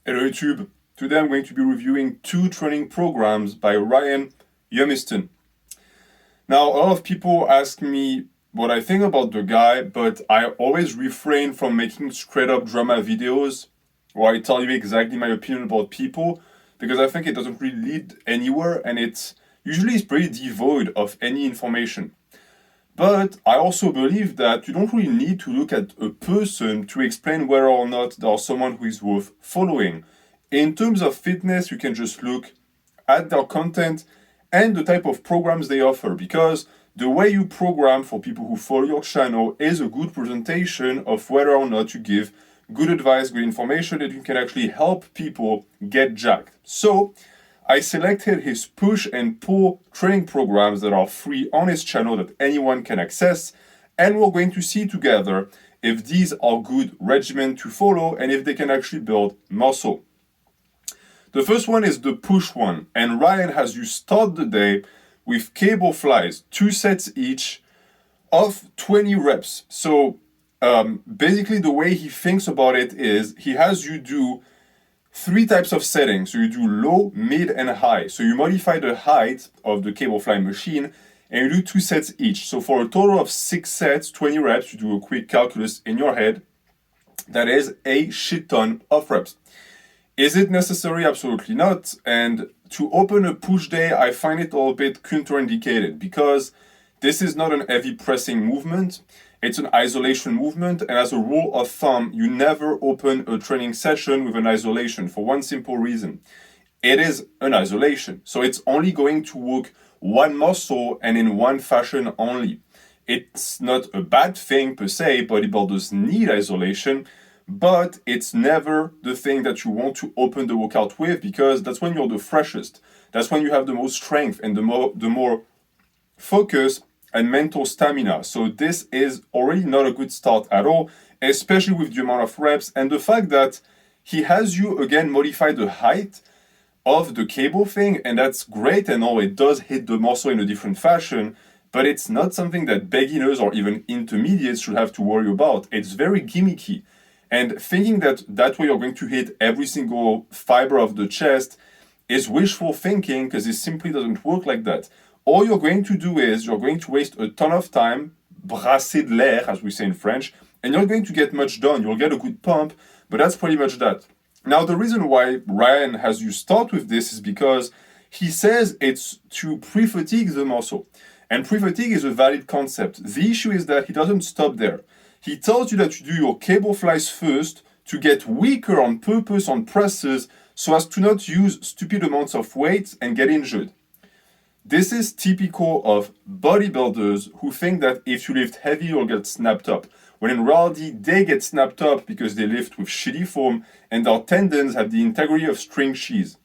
Hello YouTube. Today I'm going to be reviewing two training programs by Ryan Humiston. Now, a lot of people ask me what I think about the guy, but I always refrain from making straight up drama videos where I tell you exactly my opinion about people because I think it doesn't really lead anywhere and it's usually is pretty devoid of any information. But I also believe that you don't really need to look at a person to explain whether or not they are someone who is worth following. In terms of fitness, you can just look at their content and the type of programs they offer because the way you program for people who follow your channel is a good presentation of whether or not you give good advice, good information that you can actually help people get jacked. So, I selected his push and pull training programs that are free on his channel that anyone can access, and we're going to see together if these are good regimen to follow and if they can actually build muscle. The first one is the push one, and Ryan has you start the day with cable flies, 2 sets each of 20 reps. So basically, the way he thinks about it is he has you do three types of settings. So you do low, mid, and high. So you modify the height of the cable fly machine and you do 2 sets each. So for a total of 6 sets, 20 reps, you do a quick calculus in your head. That is a shit ton of reps. Is it necessary? Absolutely not. And to open a push day, I find it a little bit counterindicated because this is not an heavy pressing movement. It's an isolation movement, and as a rule of thumb, you never open a training session with an isolation for one simple reason. It is an isolation, so it's only going to work one muscle and in one fashion only. It's not a bad thing per se, bodybuilders need isolation, but it's never the thing that you want to open the workout with because that's when you're the freshest. That's when you have the most strength and the more focus and mental stamina. So this is already not a good start at all, especially with the amount of reps and the fact that he has you again modify the height of the cable thing, and that's great and all. It does hit the muscle in a different fashion, but it's not something that beginners or even intermediates should have to worry about. It's very gimmicky. And thinking that that way you're going to hit every single fiber of the chest is wishful thinking because it simply doesn't work like that. All you're going to do is you're going to waste a ton of time, brasser de l'air, as we say in French, and you're going to get much done. You'll get a good pump, but that's pretty much that. Now, the reason why Ryan has you start with this is because he says it's to pre-fatigue the muscle. And pre-fatigue is a valid concept. The issue is that he doesn't stop there. He tells you that you do your cable flies first to get weaker on purpose on presses so as to not use stupid amounts of weight and get injured. This is typical of bodybuilders who think that if you lift heavy, you'll get snapped up. When in reality, they get snapped up because they lift with shitty form and their tendons have the integrity of string cheese.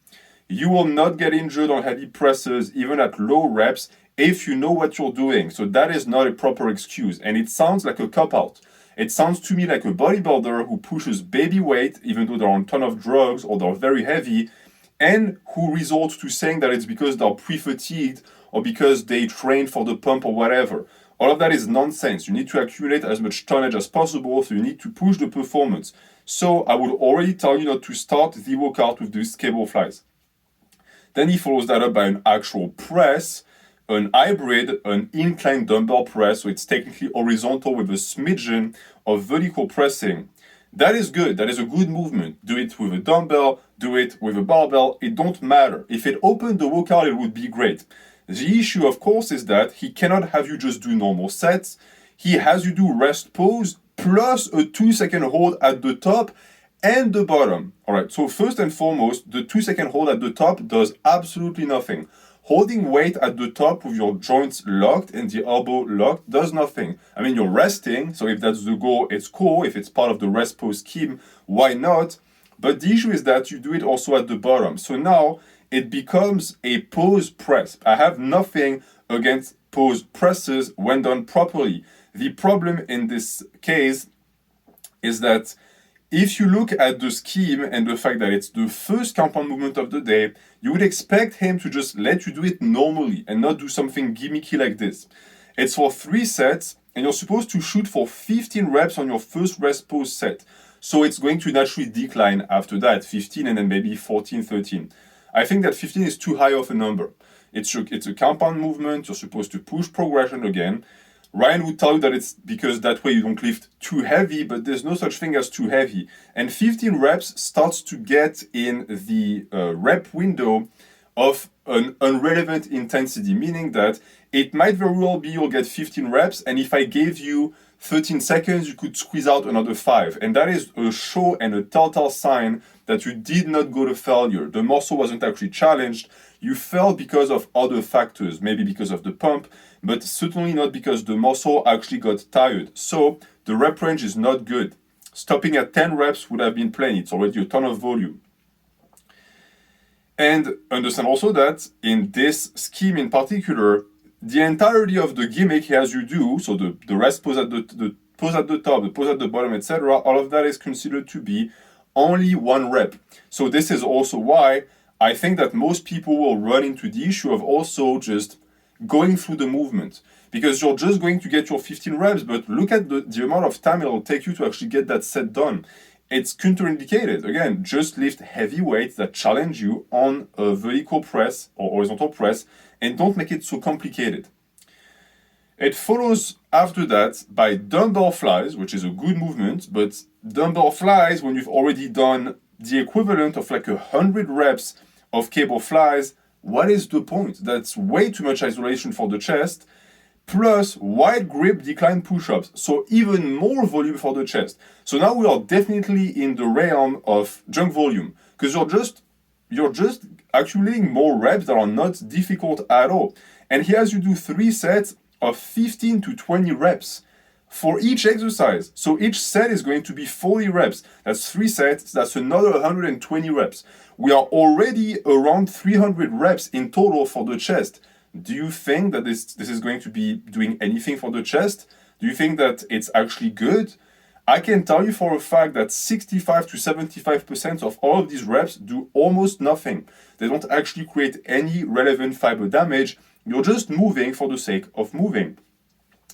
You will not get injured on heavy presses, even at low reps, if you know what you're doing. So that is not a proper excuse. And it sounds like a cop-out. It sounds to me like a bodybuilder who pushes baby weight, even though they're on a ton of drugs or they're very heavy, and who resort to saying that it's because they're pre-fatigued or because they train for the pump or whatever. All of that is nonsense. You need to accumulate as much tonnage as possible, so you need to push the performance. So I would already tell you not to start the workout with these cable flies. Then he follows that up by an actual press, an hybrid, an incline dumbbell press, so it's technically horizontal with a smidgen of vertical pressing. That is good. That is a good movement. Do it with a dumbbell, do it with a barbell. It don't matter. If it opened the workout, it would be great. The issue, of course, is that he cannot have you just do normal sets. He has you do rest pose plus a 2 second hold at the top and the bottom. All right, so first and foremost, the 2 second hold at the top does absolutely nothing. Holding weight at the top with your joints locked and the elbow locked does nothing. I mean, you're resting, so if that's the goal, it's cool. If it's part of the rest pose scheme, why not? But the issue is that you do it also at the bottom. So now it becomes a pose press. I have nothing against pose presses when done properly. The problem in this case is that if you look at the scheme and the fact that it's the first compound movement of the day, you would expect him to just let you do it normally and not do something gimmicky like this. It's for 3 sets, and you're supposed to shoot for 15 reps on your first rest pose set. So it's going to naturally decline after that, 15 and then maybe 14, 13. I think that 15 is too high of a number. It's a compound movement. You're supposed to push progression again. Ryan would tell you that it's because that way you don't lift too heavy, but there's no such thing as too heavy. And 15 reps starts to get in the rep window of an irrelevant intensity, meaning that it might very well be you'll get 15 reps, and if I gave you 13 seconds, you could squeeze out another 5. And that is a show and a telltale sign that you did not go to failure. The muscle wasn't actually challenged. You failed because of other factors, maybe because of the pump, but certainly not because the muscle actually got tired. So the rep range is not good. Stopping at 10 reps would have been plenty. It's already a ton of volume. And understand also that in this scheme in particular, the entirety of the gimmick he has you do, so the rest pose at the pose at the top, the pose at the bottom, etc., all of that is considered to be only 1 rep. So this is also why I think that most people will run into the issue of also just going through the movement. Because you're just going to get your 15 reps, but look at the amount of time it'll take you to actually get that set done. It's counterindicated. Again, just lift heavy weights that challenge you on a vertical press or horizontal press, and don't make it so complicated. It follows after that by dumbbell flies, which is a good movement, but dumbbell flies, when you've already done the equivalent of like 100 reps of cable flies, what is the point? That's way too much isolation for the chest, plus wide grip decline push-ups, so even more volume for the chest. So now we are definitely in the realm of junk volume, because you're just accumulating more reps that are not difficult at all. And he has you do 3 sets of 15 to 20 reps for each exercise. So each set is going to be 40 reps. That's 3 sets, that's another 120 reps. We are already around 300 reps in total for the chest. Do you think that this is going to be doing anything for the chest? Do you think that it's actually good? I can tell you for a fact that 65 to 75% of all of these reps do almost nothing. They don't actually create any relevant fiber damage. You're just moving for the sake of moving.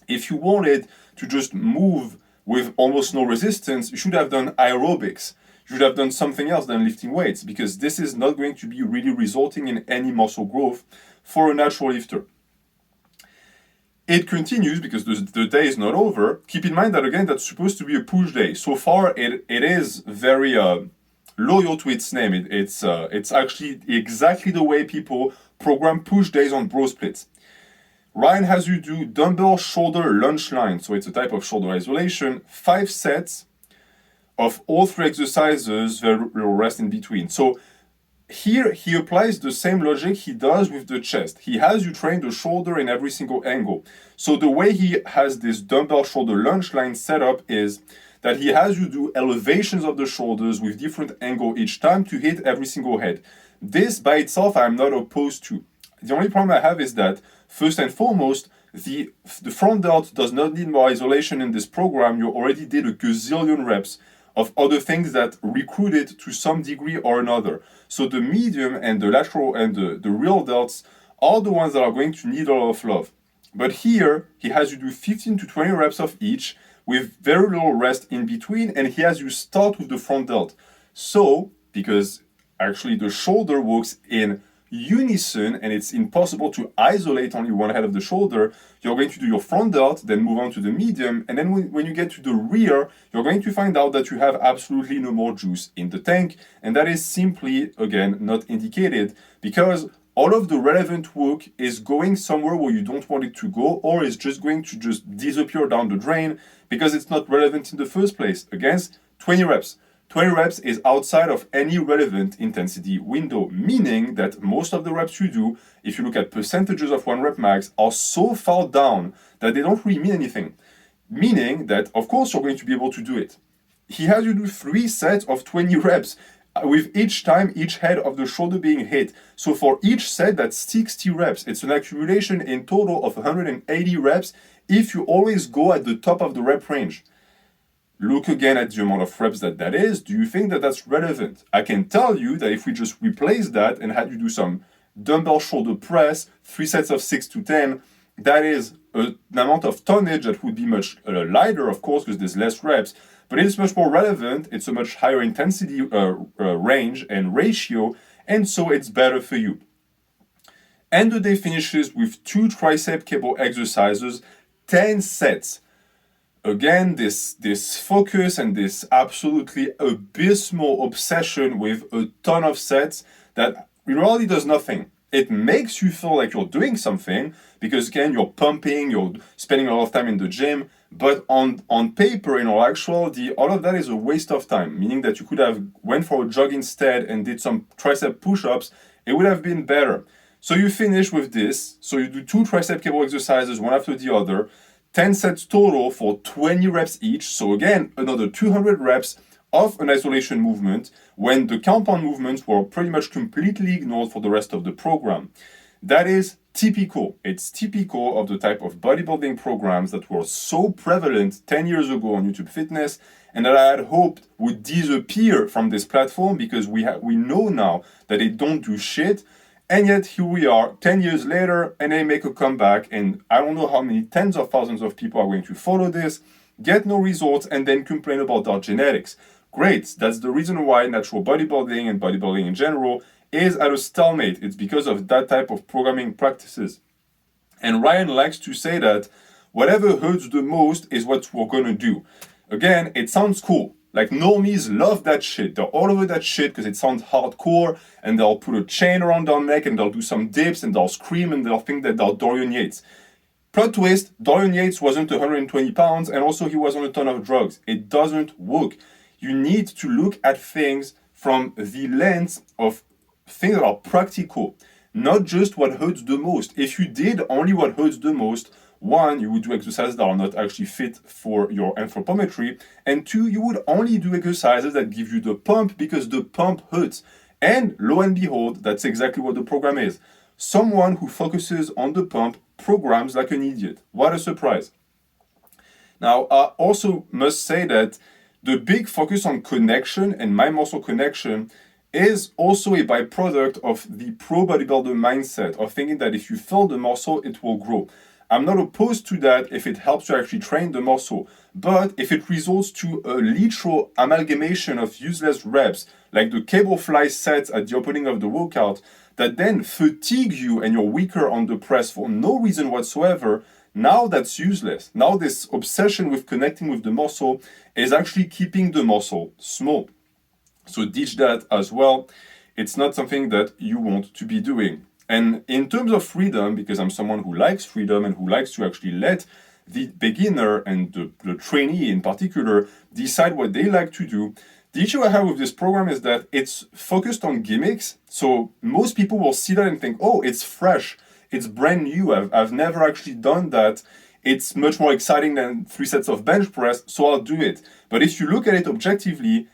If you wanted to just move with almost no resistance, you should have done aerobics. You should have done something else than lifting weights, because this is not going to be really resulting in any muscle growth for a natural lifter. It continues because the day is not over. Keep in mind that, again, that's supposed to be a push day. So far, it is very loyal to its name. It's actually exactly the way people program push days on bro splits. Ryan has you do dumbbell shoulder lunge line. So it's a type of shoulder isolation, 5 sets of all 3 exercises, there will rest in between. So here he applies the same logic he does with the chest. He has you train the shoulder in every single angle. So the way he has this dumbbell shoulder lunge line set up is that he has you do elevations of the shoulders with different angle each time to hit every single head. This by itself I'm not opposed to. The only problem I have is that, first and foremost, the front delt does not need more isolation in this program. You already did a gazillion reps of other things that recruit it to some degree or another. So the medium and the lateral and the real delts are the ones that are going to need a lot of love. But here, he has you do 15 to 20 reps of each with very little rest in between, and he has you start with the front delt. So, because actually the shoulder works in unison and it's impossible to isolate only one head of the shoulder, you're going to do your front delt, then move on to the medium, and then when you get to the rear, you're going to find out that you have absolutely no more juice in the tank, and that is simply, again, not indicated, because all of the relevant work is going somewhere where you don't want it to go, or is just going to just disappear down the drain because it's not relevant in the first place. Against 20 reps. 20 reps is outside of any relevant intensity window, meaning that most of the reps you do, if you look at percentages of 1 rep max, are so far down that they don't really mean anything. Meaning that, of course, you're going to be able to do it. He has you do 3 sets of 20 reps, with each time each head of the shoulder being hit. So for each set, that's 60 reps. It's an accumulation in total of 180 reps if you always go at the top of the rep range. Look again at the amount of reps that is. Do you think that that's relevant? I can tell you that if we just replace that and had you do some dumbbell shoulder press, 3 sets of 6 to 10, that is an amount of tonnage that would be much lighter, of course, because there's less reps, but it's much more relevant. It's a much higher intensity range and ratio, and so it's better for you. And the day finishes with 2 tricep cable exercises, 10 sets. Again, this focus and this absolutely abysmal obsession with a ton of sets that really does nothing. It makes you feel like you're doing something because, again, you're pumping, you're spending a lot of time in the gym, but on paper, in actuality, all of that is a waste of time, meaning that you could have went for a jog instead and did some tricep push-ups. It would have been better. So you finish with this. So you do 2 tricep cable exercises, one after the other, 10 sets total for 20 reps each. So again, another 200 reps of an isolation movement when the compound movements were pretty much completely ignored for the rest of the program. That is typical. It's typical of the type of bodybuilding programs that were so prevalent 10 years ago on YouTube Fitness and that I had hoped would disappear from this platform because we know now that they don't do shit. And yet here we are 10 years later and they make a comeback, and I don't know how many tens of thousands of people are going to follow this, get no results, and then complain about our genetics. Great, that's the reason why natural bodybuilding and bodybuilding in general is at a stalemate. It's because of that type of programming practices. And Ryan likes to say that whatever hurts the most is what we're gonna do. Again, it sounds cool. Like normies love that shit. They're all over that shit because it sounds hardcore, and they'll put a chain around their neck and they'll do some dips and they'll scream and they'll think that they're Dorian Yates. Plot twist, Dorian Yates wasn't 120 pounds and also he was on a ton of drugs. It doesn't work. You need to look at things from the lens of things that are practical, not just what hurts the most. If you did only what hurts the most, 1, you would do exercises that are not actually fit for your anthropometry, and 2, you would only do exercises that give you the pump because the pump hurts. And lo and behold, that's exactly what the program is. Someone who focuses on the pump programs like an idiot. What a surprise. Now, I also must say that the big focus on connection and mind muscle connection is also a byproduct of the pro bodybuilder mindset of thinking that if you fill the muscle, it will grow. I'm not opposed to that if it helps you actually train the muscle, but if it results to a literal amalgamation of useless reps, like the cable fly sets at the opening of the workout, that then fatigue you and you're weaker on the press for no reason whatsoever, now that's useless. Now this obsession with connecting with the muscle is actually keeping the muscle small. So ditch that as well. It's not something that you want to be doing. And in terms of freedom, because I'm someone who likes freedom and who likes to actually let the beginner and the trainee in particular decide what they like to do, the issue I have with this program is that it's focused on gimmicks. So most people will see that and think, oh, it's fresh, it's brand new, I've never actually done that. It's much more exciting than 3 sets of bench press, so I'll do it. But if you look at it objectively,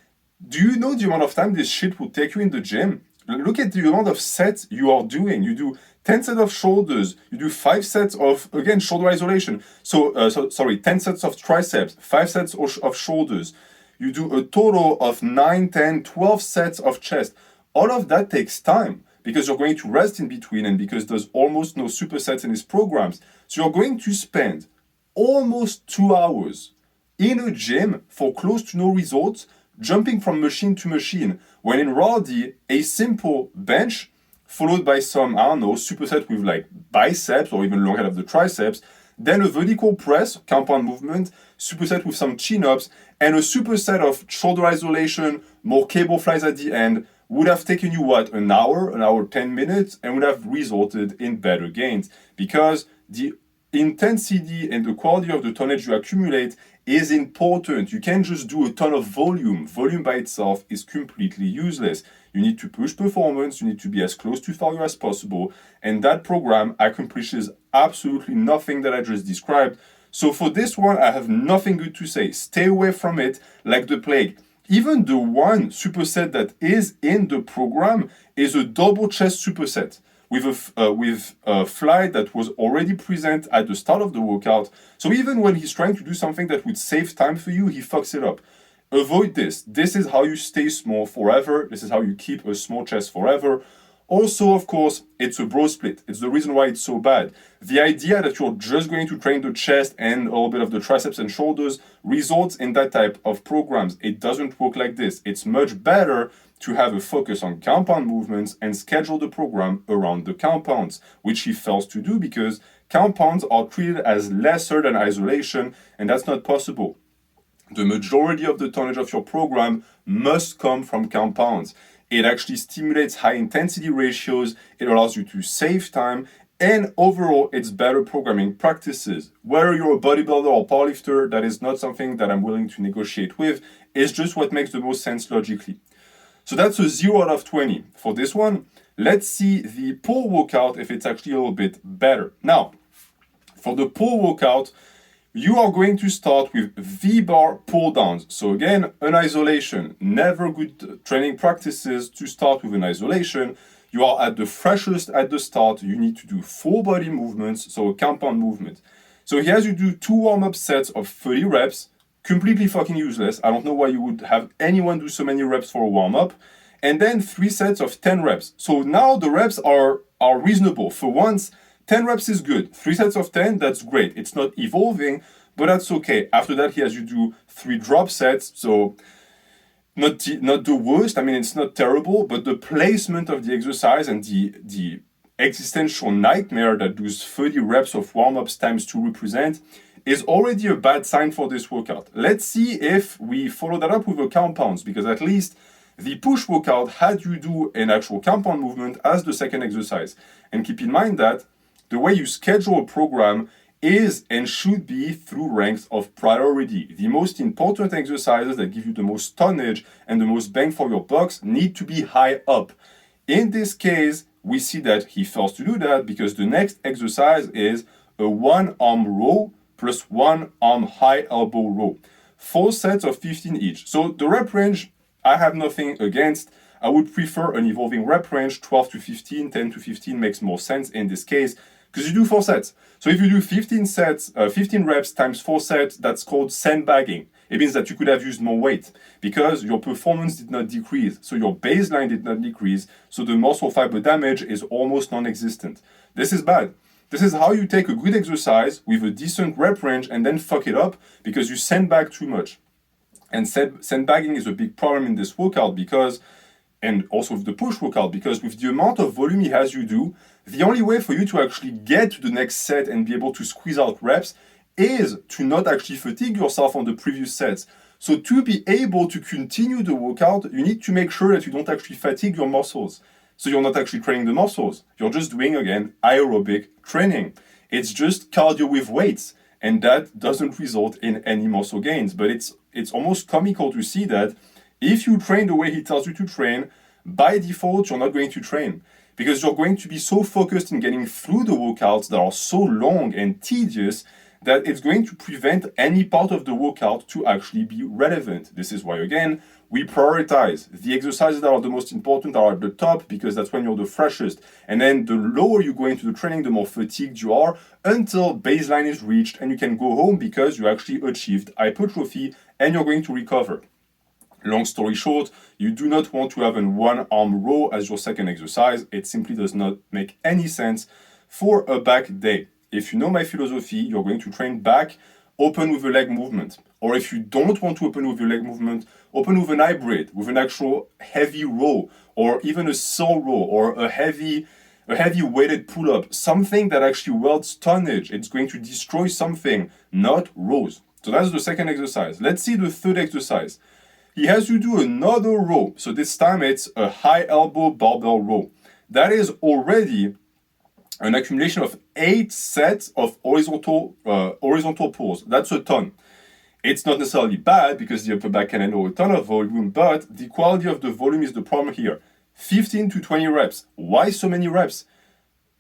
do you know the amount of time this shit will take you in the gym? Look at the amount of sets you are doing. You do 10 sets of shoulders. You do 5 sets of, again, shoulder isolation. 10 sets of triceps, 5 sets of shoulders. You do a total of 9, 10, 12 sets of chest. All of that takes time because you're going to rest in between and because there's almost no supersets in these programs. So you're going to spend almost 2 hours in a gym for close to no results, jumping from machine to machine, when in reality, a simple bench followed by some, superset with like biceps or even long head of the triceps, then a vertical press, compound movement, superset with some chin-ups, and a superset of shoulder isolation, more cable flies at the end, would have taken you, an hour, 10 minutes, and would have resulted in better gains. Because the intensity and the quality of the tonnage you accumulate is important. You can't just do a ton of volume. Volume by itself is completely useless. You need to push performance, you need to be as close to failure as possible, and that program accomplishes absolutely nothing that I just described. So for this one, I have nothing good to say. Stay away from it like the plague. Even the one superset that is in the program is a double chest superset with a fly that was already present at the start of the workout. So even when he's trying to do something that would save time for you, he fucks it up. Avoid this. This is how you stay small forever. This is how you keep a small chest forever. Also, of course, it's a bro split. It's the reason why it's so bad. The idea that you're just going to train the chest and a little bit of the triceps and shoulders results in that type of programs. It doesn't work like this. It's much better to have a focus on compound movements and schedule the program around the compounds, which he fails to do because compounds are treated as lesser than isolation, and that's not possible. The majority of the tonnage of your program must come from compounds. It actually stimulates high intensity ratios, it allows you to save time, and overall, it's better programming practices. Whether you're a bodybuilder or powerlifter, that is not something that I'm willing to negotiate with. It's just what makes the most sense logically. So that's a 0 out of 20. For this one, let's see the pull workout if it's actually a little bit better. Now, for the pull workout, you are going to start with V-bar pull downs. So again, an isolation. Never good training practices to start with an isolation. You are at the freshest at the start. You need to do full body movements, so a compound movement. So he has you do 2 warm-up sets of 30 reps. Completely fucking useless. I don't know why you would have anyone do so many reps for a warm-up. And then 3 sets of 10 reps. So now the reps are reasonable. For once, 10 reps is good. 3 sets of 10, that's great. It's not evolving, but that's okay. After that, he has you do 3 drop sets. So not the worst. I mean, it's not terrible, but the placement of the exercise and the existential nightmare that those 30 reps of warm-ups times 2 represent is already a bad sign for this workout. Let's see if we follow that up with the compounds, because at least the push workout had you do an actual compound movement as the second exercise. And keep in mind that the way you schedule a program is and should be through ranks of priority. The most important exercises that give you the most tonnage and the most bang for your bucks need to be high up. In this case, we see that he fails to do that because the next exercise is a 1-arm row plus 1-arm high elbow row. 4 sets of 15 each. So the rep range, I have nothing against. I would prefer an evolving rep range, 12 to 15, 10 to 15 makes more sense in this case, because you do 4 sets. So if you do 15 reps times 4 sets, that's called sandbagging. It means that you could have used more weight because your performance did not decrease. So your baseline did not decrease. So the muscle fiber damage is almost non-existent. This is bad. This is how you take a good exercise with a decent rep range and then fuck it up because you sandbag too much. And sandbagging is a big problem in this workout because, and also with the push workout, because with the amount of volume he has you do, the only way for you to actually get to the next set and be able to squeeze out reps is to not actually fatigue yourself on the previous sets. So to be able to continue the workout, you need to make sure that you don't actually fatigue your muscles. So you're not actually training the muscles. You're just doing, again, aerobic training. It's just cardio with weights. And that doesn't result in any muscle gains. But it's almost comical to see that if you train the way he tells you to train, by default, you're not going to train. Because you're going to be so focused in getting through the workouts that are so long and tedious that it's going to prevent any part of the workout to actually be relevant. This is why, again, we prioritize. The exercises that are the most important are at the top because that's when you're the freshest. And then the lower you go into the training, the more fatigued you are until baseline is reached and you can go home because you actually achieved hypertrophy and you're going to recover. Long story short, you do not want to have a 1-arm row as your second exercise. It simply does not make any sense for a back day. If you know my philosophy, you're going to train back, open with a leg movement. Or if you don't want to open with your leg movement, open with an hybrid, with an actual heavy row, or even a saw row, or a heavy weighted pull-up, something that actually welds tonnage. It's going to destroy something, not rows. So that's the second exercise. Let's see the third exercise. He has you do another row. So this time it's a high elbow barbell row. That is already an accumulation of 8 sets of horizontal pulls. That's a ton. It's not necessarily bad because the upper back can handle a ton of volume, but the quality of the volume is the problem here. 15 to 20 reps. Why so many reps?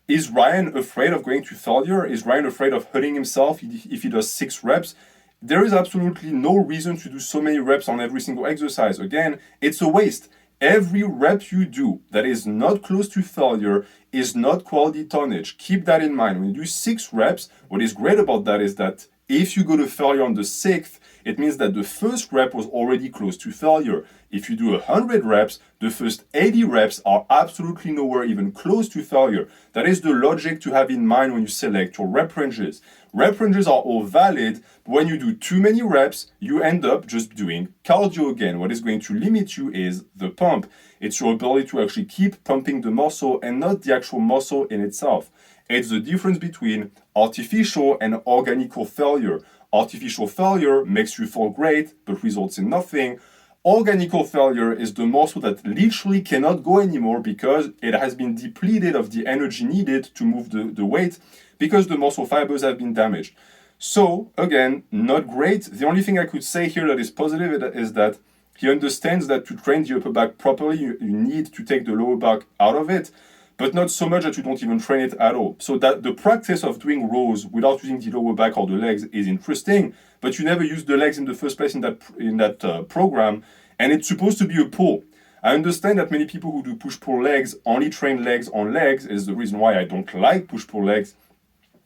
Is Ryan afraid of going to failure? Is Ryan afraid of hurting himself if he does 6 reps? There is absolutely no reason to do so many reps on every single exercise. Again, it's a waste. Every rep you do that is not close to failure is not quality tonnage. Keep that in mind. When you do 6 reps, what is great about that is that If you go to failure on the 6th, it means that the first rep was already close to failure. If you do 100 reps, the first 80 reps are absolutely nowhere even close to failure. That is the logic to have in mind when you select your rep ranges. Rep ranges are all valid, but when you do too many reps, you end up just doing cardio again. What is going to limit you is the pump. It's your ability to actually keep pumping the muscle and not the actual muscle in itself. It's the difference between artificial and organical failure. Artificial failure makes you feel great, but results in nothing. Organical failure is the muscle that literally cannot go anymore because it has been depleted of the energy needed to move the weight because the muscle fibers have been damaged. So, again, not great. The only thing I could say here that is positive is that he understands that to train the upper back properly, you need to take the lower back out of it, but not so much that you don't even train it at all. So that the practice of doing rows without using the lower back or the legs is interesting, but you never use the legs in the first place in that program, and it's supposed to be a pull. I understand that many people who do push-pull legs only train legs on legs, is the reason why I don't like push-pull legs,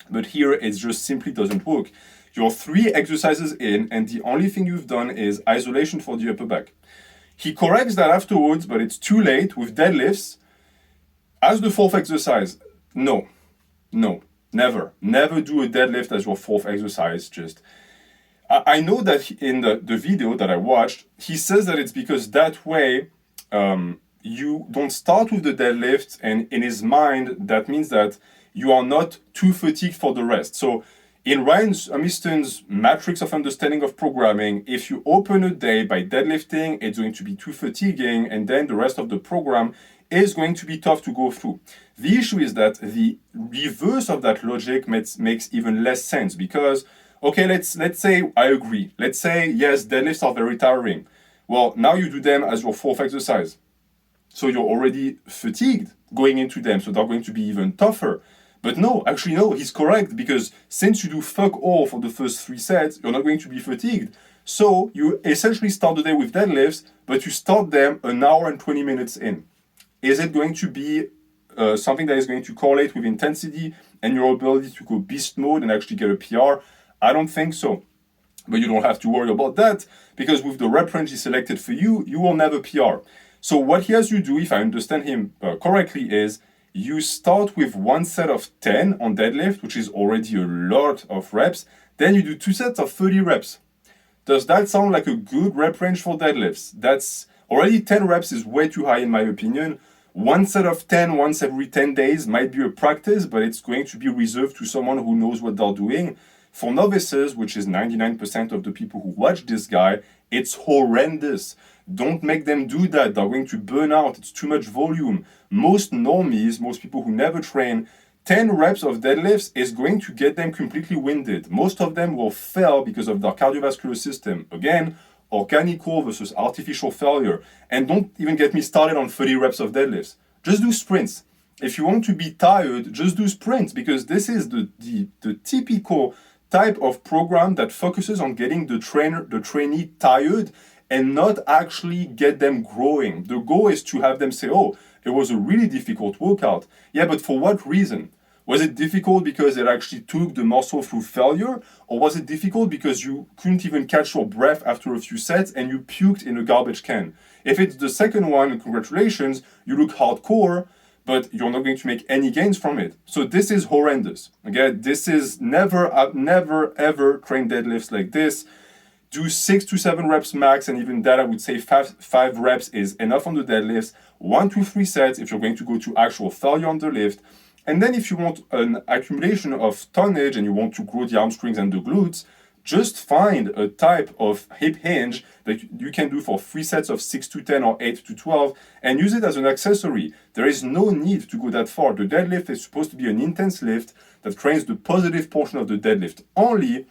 but here it just simply doesn't work. You're 3 exercises in, and the only thing you've done is isolation for the upper back. He corrects that afterwards, but it's too late with deadlifts. As the 4th exercise, no, never do a deadlift as your 4th exercise. I know that in the video that I watched, he says that it's because that way you don't start with the deadlift, and in his mind, that means that you are not too fatigued for the rest. So in Ryan Humiston's matrix of understanding of programming, if you open a day by deadlifting, it's going to be too fatiguing, and then the rest of the program is going to be tough to go through. The issue is that the reverse of that logic makes even less sense because, okay, let's say I agree. Let's say, yes, deadlifts are very tiring. Well, now you do them as your 4th exercise. So you're already fatigued going into them, so they're going to be even tougher. But no, he's correct, because since you do fuck all for the first 3 sets, you're not going to be fatigued. So you essentially start the day with deadlifts, but you start them an hour and 20 minutes in. Is it going to be something that is going to correlate with intensity and your ability to go beast mode and actually get a PR? I don't think so. But you don't have to worry about that, because with the rep range he selected for you, you will never PR. So what he has you do, if I understand him correctly, is you start with 1 set of 10 on deadlift, which is already a lot of reps. Then you do 2 sets of 30 reps. Does that sound like a good rep range for deadlifts? That's already 10 reps is way too high in my opinion. 1 set of 10 once every 10 days might be a practice, but it's going to be reserved to someone who knows what they're doing. For novices, which is 99% of the people who watch this guy, it's horrendous. Don't make them do that. They're going to burn out. It's too much volume. Most normies, most people who never train, 10 reps of deadlifts is going to get them completely winded. Most of them will fail because of their cardiovascular system. Again, organical versus artificial failure. And don't even get me started on 30 reps of deadlifts. Just do sprints. If you want to be tired, just do sprints, because this is the typical type of program that focuses on getting the trainee tired and not actually get them growing. The goal is to have them say, oh, it was a really difficult workout. Yeah, but for what reason? Was it difficult because it actually took the muscle through failure? Or was it difficult because you couldn't even catch your breath after a few sets and you puked in a garbage can? If it's the second one, congratulations, you look hardcore, but you're not going to make any gains from it. So this is horrendous. Again, this is never ever train deadlifts like this. Do 6 to 7 reps max, and even that I would say 5 reps is enough on the deadlifts. 1 to 3 sets if you're going to go to actual failure on the lift. And then if you want an accumulation of tonnage and you want to grow the hamstrings and the glutes, just find a type of hip hinge that you can do for 3 sets of 6 to 10 or 8 to 12 and use it as an accessory. There is no need to go that far. The deadlift is supposed to be an intense lift that trains the positive portion of the deadlift only,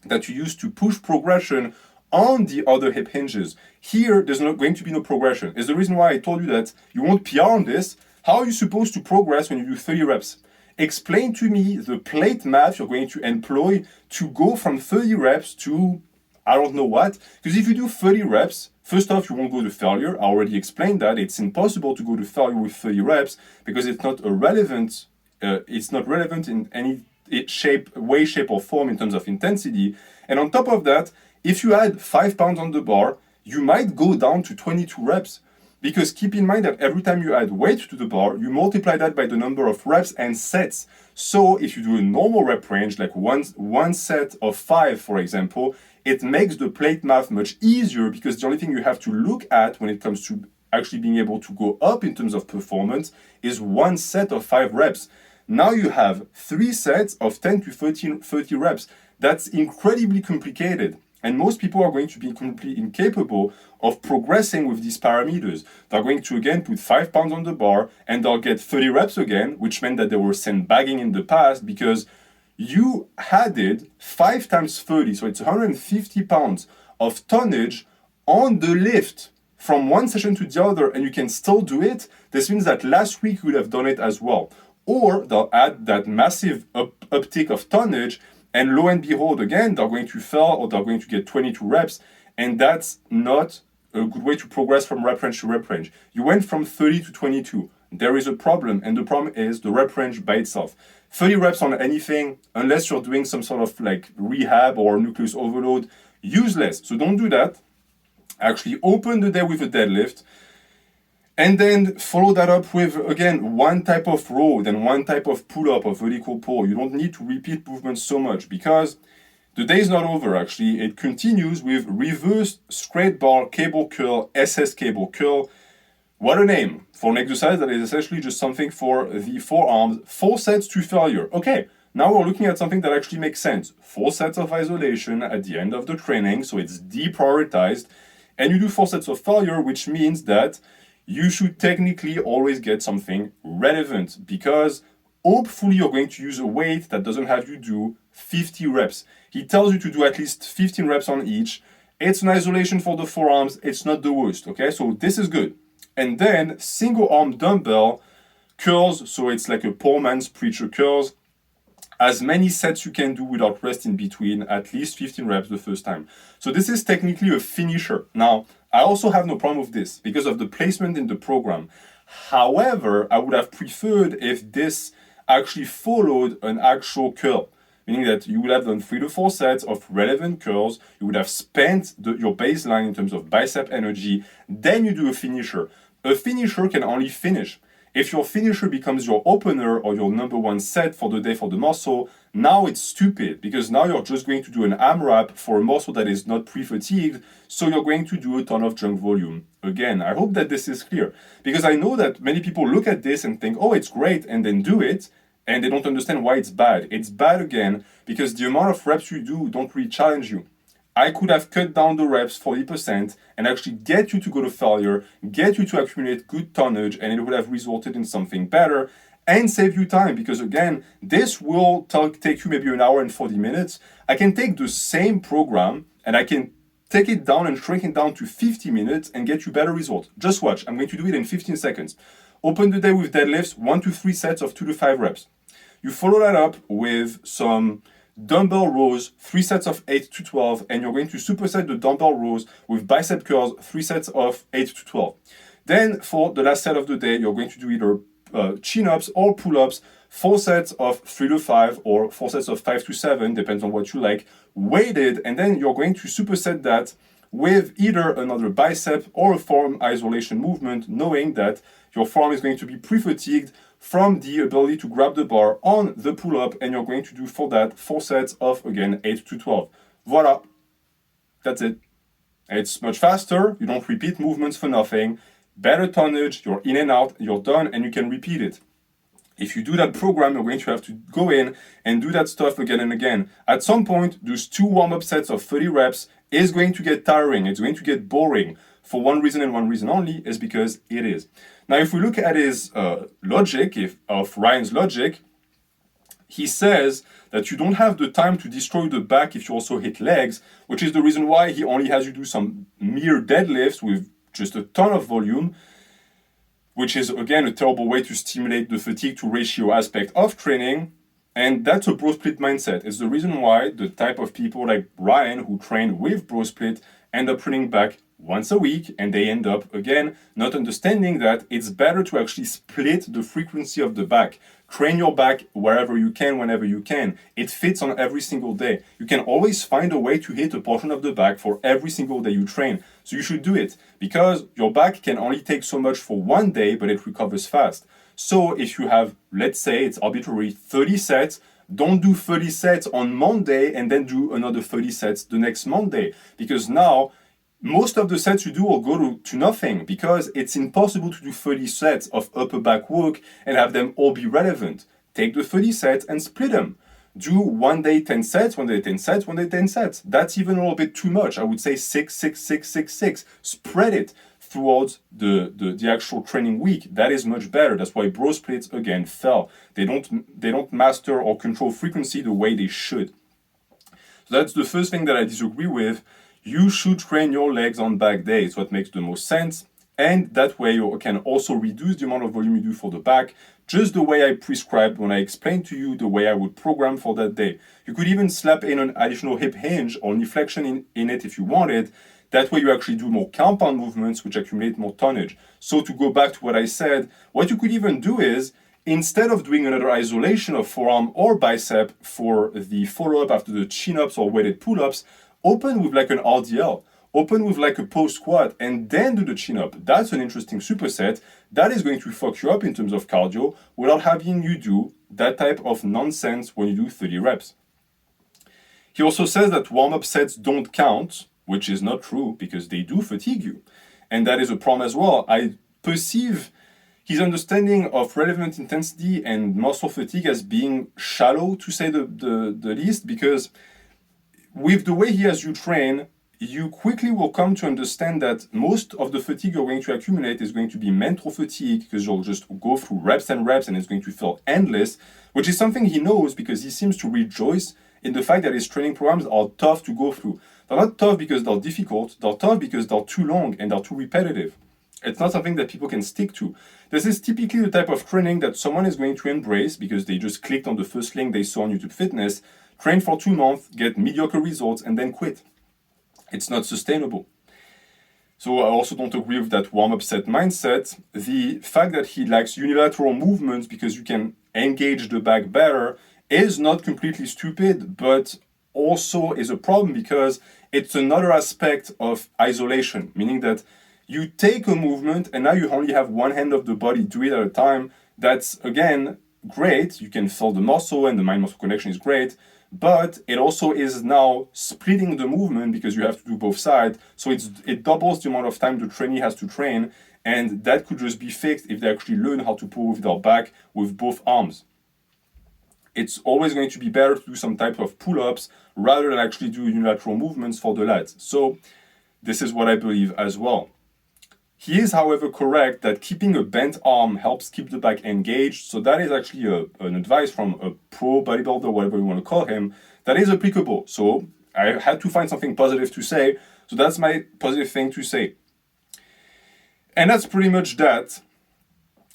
that you use to push progression on the other hip hinges. Here, there's not going to be no progression. It's the reason why I told you that you won't PR on this. How are you supposed to progress when you do 30 reps? Explain to me the plate math you're going to employ to go from 30 reps to I don't know what. Because if you do 30 reps, first off, you won't go to failure. I already explained that. It's impossible to go to failure with 30 reps because it's not relevant in way, shape, or form in terms of intensity. And on top of that, if you add 5 pounds on the bar, you might go down to 22 reps. Because keep in mind that every time you add weight to the bar, you multiply that by the number of reps and sets. So if you do a normal rep range, like one set of 5, for example, it makes the plate math much easier because the only thing you have to look at when it comes to actually being able to go up in terms of performance is one set of 5 reps. Now you have 3 sets of 10 to 30 reps. That's incredibly complicated. And most people are going to be completely incapable of progressing with these parameters. They're going to again put 5 pounds on the bar and they'll get 30 reps again, which meant that they were sandbagging in the past because you added 5 times 30, so it's 150 pounds of tonnage on the lift from one session to the other, and you can still do it. This means that last week you would have done it as well. Or they'll add that massive uptick of tonnage, and lo and behold, again, they're going to fail or they're going to get 22 reps. And that's not a good way to progress from rep range to rep range. You went from 30 to 22. There is a problem. And the problem is the rep range by itself. 30 reps on anything, unless you're doing some sort of like rehab or nucleus overload, useless. So don't do that. Actually open the day with a deadlift. And then follow that up with, again, one type of row, then one type of pull-up or vertical pull. You don't need to repeat movements so much because the day is not over, actually. It continues with reverse straight bar cable curl, SS cable curl. What a name for an exercise that is essentially just something for the forearms. 4 sets to failure. Okay, now we're looking at something that actually makes sense. 4 sets of isolation at the end of the training, so it's deprioritized. And you do 4 sets of failure, which means that you should technically always get something relevant because hopefully you're going to use a weight that doesn't have you do 50 reps. He tells you to do at least 15 reps on each. It's an isolation for the forearms. It's not the worst, okay? So this is good. And then single arm dumbbell curls. So it's like a poor man's preacher curls. As many sets you can do without rest in between, at least 15 reps the first time. So this is technically a finisher. Now, I also have no problem with this because of the placement in the program. However, I would have preferred if this actually followed an actual curl, meaning that you would have done 3 to 4 sets of relevant curls. You would have spent your baseline in terms of bicep energy. Then you do a finisher. A finisher can only finish. If your finisher becomes your opener or your number 1 set for the day for the muscle, now it's stupid because now you're just going to do an AMRAP for a muscle that is not pre-fatigued, so you're going to do a ton of junk volume. Again, I hope that this is clear because I know that many people look at this and think, oh, it's great, and then do it, and they don't understand why it's bad. It's bad again because the amount of reps you do don't really challenge you. I could have cut down the reps 40% and actually get you to go to failure, get you to accumulate good tonnage, and it would have resulted in something better and save you time because again, this will take you maybe an hour and 40 minutes. I can take the same program and I can take it down and shrink it down to 50 minutes and get you better results. Just watch, I'm going to do it in 15 seconds. Open the day with deadlifts, 1 to 3 sets of 2 to 5 reps. You follow that up with some dumbbell rows, 3 sets of 8 to 12, and you're going to superset the dumbbell rows with bicep curls, 3 sets of 8 to 12. Then for the last set of the day, you're going to do either chin-ups or pull-ups, 4 sets of 3 to 5 or 4 sets of 5 to 7, depends on what you like, weighted, and then you're going to superset that with either another bicep or a forearm isolation movement, knowing that your forearm is going to be pre-fatigued from the ability to grab the bar on the pull-up, and you're going to do for that 4 sets of, again, 8 to 12. Voila. That's it. It's much faster. You don't repeat movements for nothing. Better tonnage. You're in and out. You're done, and you can repeat it. If you do that program, you're going to have to go in and do that stuff again and again. At some point, those 2 warm-up sets of 30 reps is going to get tiring. It's going to get boring. For one reason and one reason only, is because it is. Now, if we look at his logic, of Ryan's logic, he says that you don't have the time to destroy the back if you also hit legs, which is the reason why he only has you do some mere deadlifts with just a ton of volume, which is, again, a terrible way to stimulate the fatigue to ratio aspect of training. And that's a bro split mindset. It's the reason why the type of people like Ryan who train with bro split end up running back once a week, and they end up, again, not understanding that it's better to actually split the frequency of the back. Train your back wherever you can, whenever you can. It fits on every single day. You can always find a way to hit a portion of the back for every single day you train. So you should do it, because your back can only take so much for one day, but it recovers fast. So if you have, let's say it's arbitrary, 30 sets, don't do 30 sets on Monday and then do another 30 sets the next Monday, because now most of the sets you do will go to nothing, because it's impossible to do 30 sets of upper back work and have them all be relevant. Take the 30 sets and split them. Do one day 10 sets, one day 10 sets, one day 10 sets. That's even a little bit too much. I would say 6, 6, 6, 6, 6. Spread it throughout the actual training week. That is much better. That's why bro splits again fell. They don't master or control frequency the way they should. So that's the first thing that I disagree with. You should train your legs on back day. It's what makes the most sense. And that way you can also reduce the amount of volume you do for the back, just the way I prescribed when I explained to you the way I would program for that day. You could even slap in an additional hip hinge or knee flexion in it if you wanted. That way you actually do more compound movements, which accumulate more tonnage. So to go back to what I said, what you could even do is, instead of doing another isolation of forearm or bicep for the follow-up after the chin-ups or weighted pull-ups, open with like an RDL. Open with like a post squat and then do the chin-up. That's an interesting superset. That is going to fuck you up in terms of cardio without having you do that type of nonsense when you do 30 reps. He also says that warm-up sets don't count, which is not true, because they do fatigue you. And that is a problem as well. I perceive his understanding of relevant intensity and muscle fatigue as being shallow, to say the least, because with the way he has you train, you quickly will come to understand that most of the fatigue you're going to accumulate is going to be mental fatigue, because you'll just go through reps and reps and it's going to feel endless, which is something he knows because he seems to rejoice in the fact that his training programs are tough to go through. They're not tough because they're difficult, they're tough because they're too long and they're too repetitive. It's not something that people can stick to. This is typically the type of training that someone is going to embrace because they just clicked on the first link they saw on YouTube Fitness, train for 2 months, get mediocre results, and then quit. It's not sustainable. So I also don't agree with that warm-up set mindset. The fact that he likes unilateral movements because you can engage the back better is not completely stupid, but also is a problem because it's another aspect of isolation, meaning that you take a movement and now you only have one hand of the body do it at a time. That's, again, great. You can feel the muscle and the mind-muscle connection is great, but it also is now splitting the movement because you have to do both sides. So it doubles the amount of time the trainee has to train, and that could just be fixed if they actually learn how to pull with their back with both arms. It's always going to be better to do some type of pull-ups rather than actually do unilateral movements for the lats. So this is what I believe as well. He is, however, correct that keeping a bent arm helps keep the back engaged. So that is actually an advice from a pro bodybuilder, whatever you want to call him, that is applicable. So I had to find something positive to say. So that's my positive thing to say. And that's pretty much that.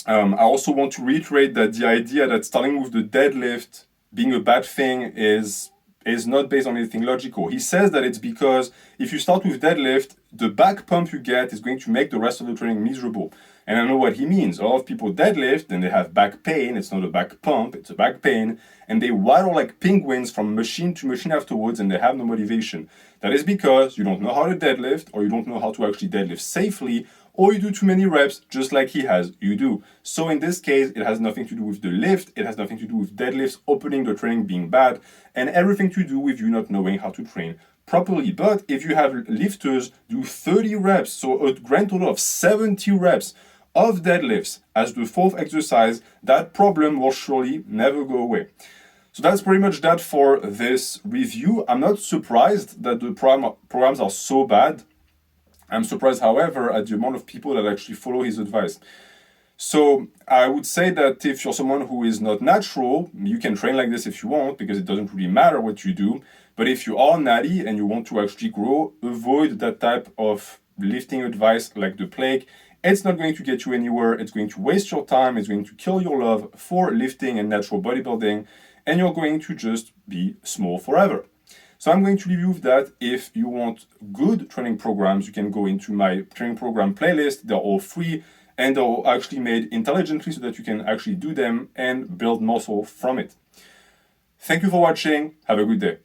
I also want to reiterate that the idea that starting with the deadlift being a bad thing is not based on anything logical. He says that it's because if you start with deadlift, the back pump you get is going to make the rest of the training miserable. And I know what he means. A lot of people deadlift and they have back pain. It's not a back pump, it's a back pain. And they waddle like penguins from machine to machine afterwards and they have no motivation. That is because you don't know how to deadlift, or you don't know how to actually deadlift safely, or you do too many reps just like he has, you do. So in this case, it has nothing to do with the lift, it has nothing to do with deadlifts opening the training being bad, and everything to do with you not knowing how to train properly. But if you have lifters do 30 reps, so a grand total of 70 reps of deadlifts as the fourth exercise, that problem will surely never go away. So that's pretty much that for this review. I'm not surprised that the programs are so bad. I'm surprised, however, at the amount of people that actually follow his advice. So I would say that if you're someone who is not natural, you can train like this if you want, because it doesn't really matter what you do. But if you are natty and you want to actually grow, avoid that type of lifting advice like the plague. It's not going to get you anywhere. It's going to waste your time. It's going to kill your love for lifting and natural bodybuilding. And you're going to just be small forever. So I'm going to leave you with that. If you want good training programs, you can go into my training program playlist. They're all free and they're actually made intelligently so that you can actually do them and build muscle from it. Thank you for watching. Have a good day.